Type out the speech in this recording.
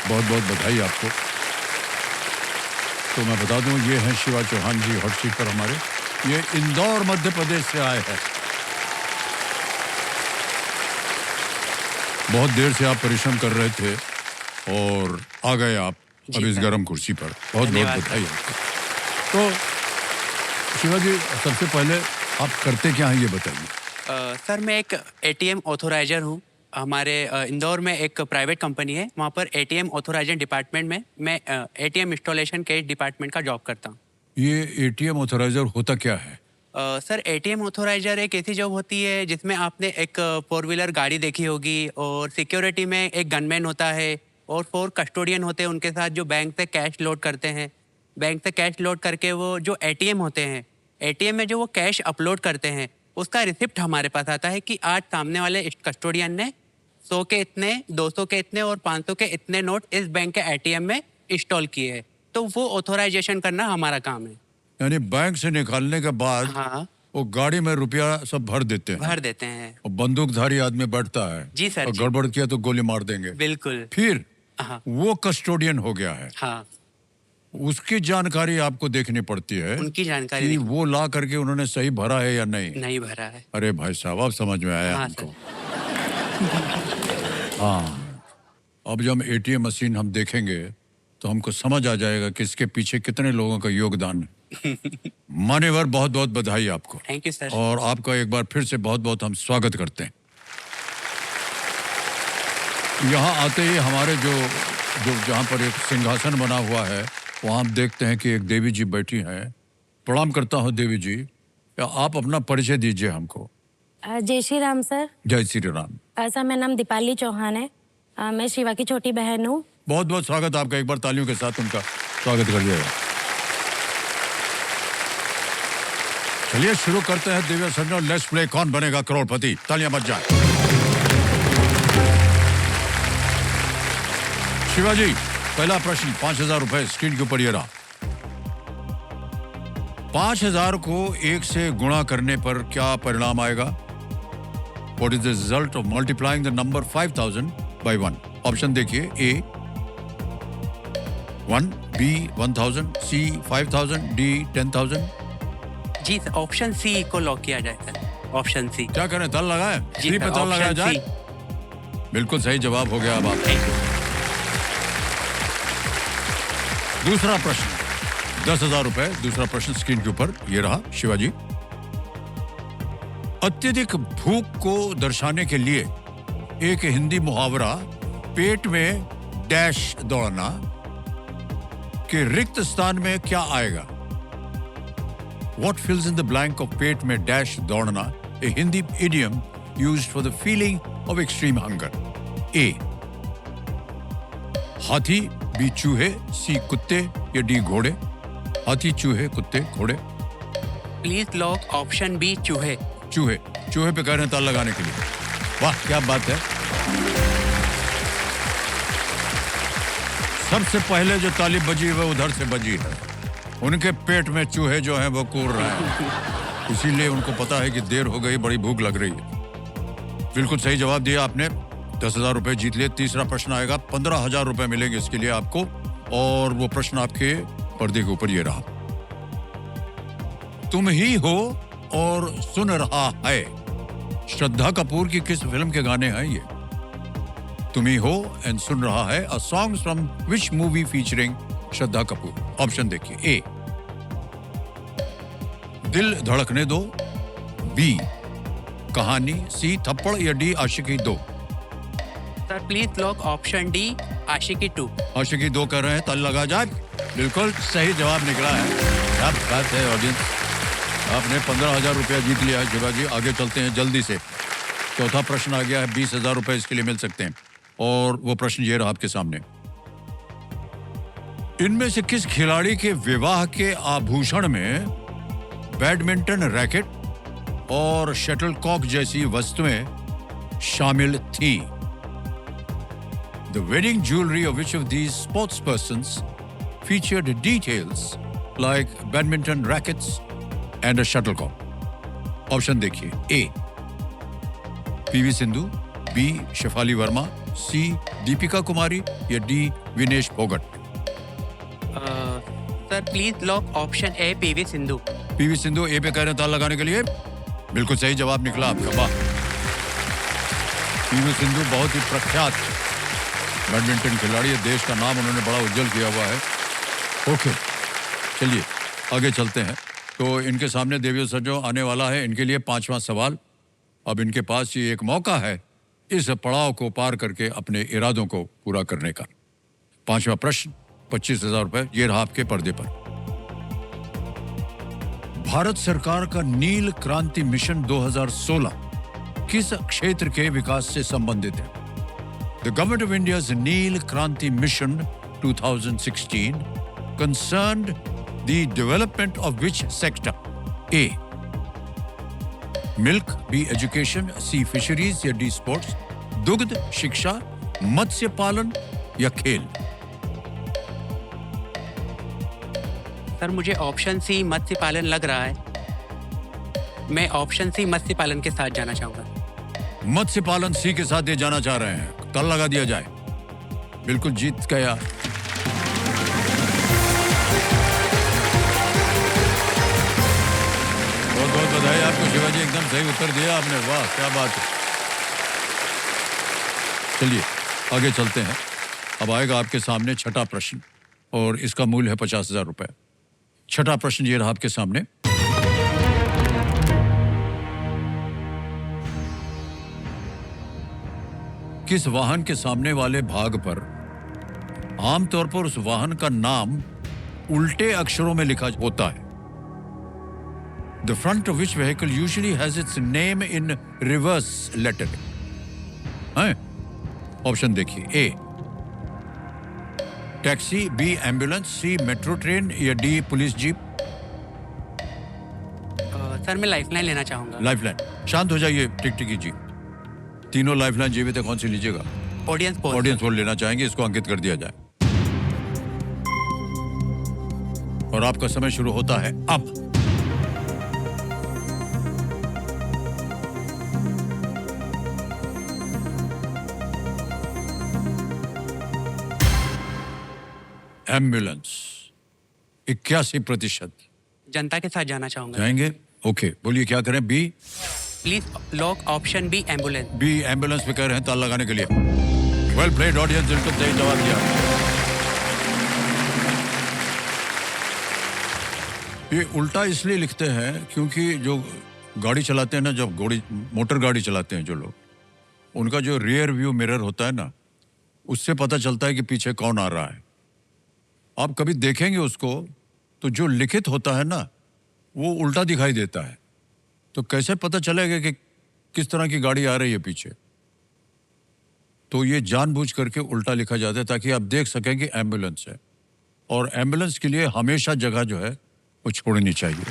बहुत बहुत बधाई आपको। तो मैं बता दूं, ये हैं शिवा चौहान जी, हॉट सीट पर हमारे। ये इंदौर मध्य प्रदेश से आए हैं। बहुत देर से आप परिश्रम कर रहे थे और आ गए आप अब इस गर्म कुर्सी पर। बहुत बहुत बधाई आपको। तो शिवा जी, सबसे पहले आप करते क्या हैं ये बताइए। सर, मैं एक एटीएम ऑथोराइजर हूँ। हमारे इंदौर में एक प्राइवेट कंपनी है, वहाँ पर एटीएम ऑथोराइजर डिपार्टमेंट में मैं एटीएम इंस्टॉलेशन के डिपार्टमेंट का जॉब करता हूँ। ये एटीएम ऑथोराइजर होता क्या है? सर, एटीएम ऑथोराइजर एक ऐसी जॉब होती है जिसमें आपने एक 4 व्हीलर गाड़ी देखी होगी, और सिक्योरिटी में एक गनमैन होता है और 4 कस्टोडियन होते हैं उनके साथ, जो बैंक से कैश लोड करते हैं। बैंक से कैश लोड करके वो जो एटीएम होते हैं, एटीएम में जो वो कैश अपलोड करते हैं, उसका रिसिप्ट हमारे पास आता है कि आज सामने वाले कस्टोडियन ने 100 के इतने, 200 के इतने और 500 के इतने नोट इस बैंक के एटीएम में इंस्टॉल किए हैं। तो वो ऑथोराइजेशन करना हमारा काम है। यानी बैंक से निकालने के बाद हाँ, वो गाड़ी में रुपया सब भर देते हैं। भर देते हैं। और बंदूकधारी आदमी बैठता है। जी सर, और जी। गड़बड़ किया तो गोली मार देंगे। बिल्कुल। फिर हाँ, वो कस्टोडियन हो गया है। हाँ, उसकी जानकारी आपको देखनी पड़ती है उनकी जानकारी कि वो ला करके उन्होंने सही भरा है या नहीं। नहीं भरा है। अरे भाई साहब, अब समझ में आया हाँ हमको। हाँ, अब जब एटीएम मशीन हम देखेंगे तो हमको समझ आ जाएगा कि इसके पीछे कितने लोगों का योगदान है। मान्यवर, बहुत बहुत बधाई आपको। Thank you sir. और आपका एक बार फिर से बहुत बहुत हम स्वागत करते हैं। यहाँ आते ही हमारे जो जहाँ पर एक सिंहासन बना हुआ है, वहाँ हम देखते हैं कि एक देवी जी बैठी हैं। प्रणाम करता हूँ देवी जी। आप अपना परिचय दीजिए हमको। जय श्री राम सर। जय श्री राम। सर, मेरा नाम दीपाली चौहान है। मैं शिवा की छोटी बहन हूँ। बहुत बहुत स्वागत आपका। एक बार तालियों के साथ उनका स्वागत कर दिया। चलिए शुरू करते हैं दिव्य संजो। लेट्स प्ले कौन बनेगा करोड़पति। तालियां बज जाए। शिवाजी, पहला प्रश्न 5,000 रुपए स्क्रीन के ऊपर ये रहा। 5,000 को 1 से गुणा करने पर क्या परिणाम आएगा? What is the result of multiplying the number 5,000 by 1? Option देखिए। A 1, B 1,000, C 5,000, D 10,000। जी सर, ऑप्शन सी को लॉक किया जाए सर। ऑप्शन सी। क्या करें, तल लगाए? जी सी पे सर, तल लगाया ऑप्शन जाए। सी। बिल्कुल सही जवाब हो गया। अब आप थैंक यू। दूसरा प्रश्न 10,000 रुपए। दूसरा प्रश्न स्क्रीन के ऊपर ये रहा शिवाजी। अत्यधिक भूख को दर्शाने के लिए एक हिंदी मुहावरा पेट में डैश दौड़ना के रिक्त स्थान में क्या आएगा? What fills in the blank of पेट में डैश दौड़ना, a Hindi idiom used for the feeling of extreme hunger? A हाथी, B चूहे, C कुत्ते या D घोड़े? हाथी, चूहे, कुत्ते, घोड़े? प्लीज लॉक ऑप्शन बी, चूहे। चूहे। चूहे पे कह रहे हैं ताल लगाने के लिए। वाह, क्या बात है। सबसे पहले जो ताली बजी वो उधर से बजी है। उनके पेट में चूहे जो हैं वो कूद रहे हैं, इसीलिए उनको पता है कि देर हो गई, बड़ी भूख लग रही है। बिल्कुल सही जवाब दिया आपने। 10,000 रुपए जीत लिए। तीसरा प्रश्न आएगा। 15,000 रुपए मिलेंगे इसके लिए आपको। और वो प्रश्न आपके पर्दे के ऊपर ये रहा। तुम ही हो और सुन रहा है, श्रद्धा कपूर की किस फिल्म के गाने हैं ये? तुम ही हो एंड सुन रहा है, a song from which movie featuring Shraddha Kapoor? Option देखिए। ए दिल धड़कने दो, बी कहानी, सी थप्पड़ या D Aashiqui 2? Sir, please lock option D, Aashiqui 2। Aashiqui 2 कर रहे हैं, ताली लगा जाए। बिल्कुल सही जवाब निकला है। क्या बात है ऑडियंस, आपने 15,000 रुपया जीत लिया है शिवाजी। आगे चलते हैं जल्दी से। चौथा प्रश्न आ गया है। 20,000 रुपए इसके लिए मिल सकते हैं। और वो प्रश्न ये रहा आपके सामने। इनमें से किस खिलाड़ी के विवाह के आभूषण में बैडमिंटन रैकेट और शटलकॉक जैसी वस्तुएं शामिल थी? The wedding jewelry of which of these sports persons featured details like badminton rackets and a shuttlecock? Option देखिए। A PV Sindhu, B Shefali Verma, C Deepika Kumari या D Vinesh Phogat? Sir please lock option A PV Sindhu. PV Sindhu A पे कह रहे हैं ताला लगाने के लिए। बिल्कुल सही जवाब निकला आपका, वाह। पीवी सिंधु बहुत ही प्रख्यात बैडमिंटन खिलाड़ी है, देश का नाम उन्होंने बड़ा उज्जवल किया हुआ है। ओके, चलिए आगे चलते हैं। तो इनके सामने देवियों सज्जनों आने वाला है इनके लिए 5वां सवाल। अब इनके पास ये एक मौका है इस पड़ाव को पार करके अपने इरादों को पूरा करने का। 5वां प्रश्न, 25,000 रुपए, ये रहा आपके पर्दे पर। भारत सरकार का नील क्रांति मिशन 2016 किस क्षेत्र के विकास से संबंधित है? द गवर्नमेंट ऑफ इंडियाज नील क्रांति mission 2016 concerned the development of which sector? A. Milk, B. Education, C. Fisheries या D. Sports, दुग्ध, शिक्षा, मत्स्य पालन या खेल? सर मुझे ऑप्शन सी मत्स्य पालन लग रहा है। मैं ऑप्शन सी मत्स्य पालन के साथ जाना चाहूंगा। मत्स्य पालन सी के साथ ये जाना चाह रहे हैं, ताला लगा दिया जाए। बिल्कुल जीत गया। बहुत बहुत बधाई आपको शिवाजी, एकदम सही उत्तर दिया आपने, वाह क्या बात है। चलिए आगे चलते हैं। अब आएगा आपके सामने छठा प्रश्न और इसका मूल्य है 50,000 रुपए। छठा प्रश्न ये रहा आपके सामने। किस वाहन के सामने वाले भाग पर आमतौर पर उस वाहन का नाम उल्टे अक्षरों में लिखा होता है? The front of which vehicle usually has its name in reverse lettering? हैं? ऑप्शन देखिए। ए टैक्सी, बी एम्बुलेंस, सी मेट्रो ट्रेन या डी पुलिस जीप? सर मैं लाइफलाइन लेना चाहूंगा। लाइफलाइन। शांत हो जाइए टिकटिकी जी। तीनों लाइफलाइन जीवित है, कौन सी लीजिएगा? Audience poll. ऑडियंस पोल लेना चाहेंगे, इसको अंकित कर दिया जाए। और आपका समय शुरू होता है अब। एम्बुलेंस 81%। जनता के साथ जाना चाहूंगा। जाएंगे? ओके, बोलिए क्या करें? B? Please lock option B ambulance. B ambulance पे कह रहे हैं ताला लगाने के लिए। वेल प्लेड ऑडियंस, बिल्कुल सही जवाब दिया। ये उल्टा इसलिए लिखते हैं क्योंकि जो गाड़ी चलाते हैं ना, जब मोटर गाड़ी चलाते हैं जो लोग, उनका जो रियर व्यू मिरर होता है ना, उससे पता चलता है कि पीछे कौन आ रहा है। आप कभी देखेंगे उसको तो जो लिखित होता है ना वो उल्टा दिखाई देता है, तो कैसे पता चलेगा कि किस तरह की गाड़ी आ रही है पीछे? तो ये जानबूझ करके उल्टा लिखा जाता है ताकि आप देख सकें कि एम्बुलेंस है। और एम्बुलेंस के लिए हमेशा जगह जो है वो छोड़नी चाहिए।